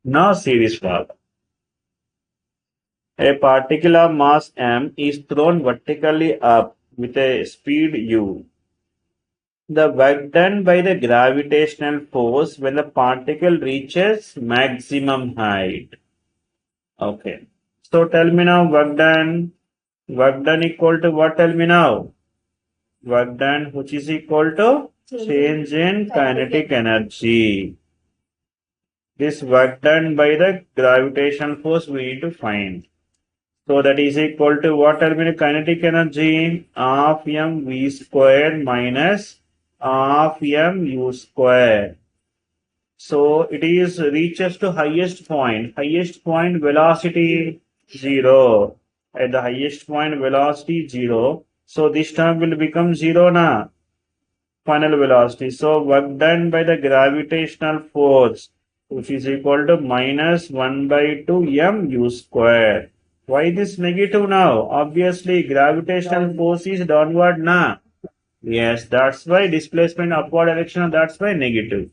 Now see this problem. A particle of mass m is thrown vertically up with a speed u. The work done by the gravitational force when the particle reaches maximum height. Okay. So tell me now work done. Work done equal to what? Tell me now. Work done which is equal to change in kinetic energy. This work done by the gravitational force we need to find. So that is equal to what? Tell me the kinetic energy of mv squared minus of mu square. So it is reaches to highest point. Highest point velocity 0. At the highest point velocity 0. So this term will become 0 na. Final velocity. So work done by the gravitational force which is equal to minus 1 by 2 mu square. Why this negative now? Obviously gravitational force is downward na. Yes, that's why displacement upward direction, that's why negative.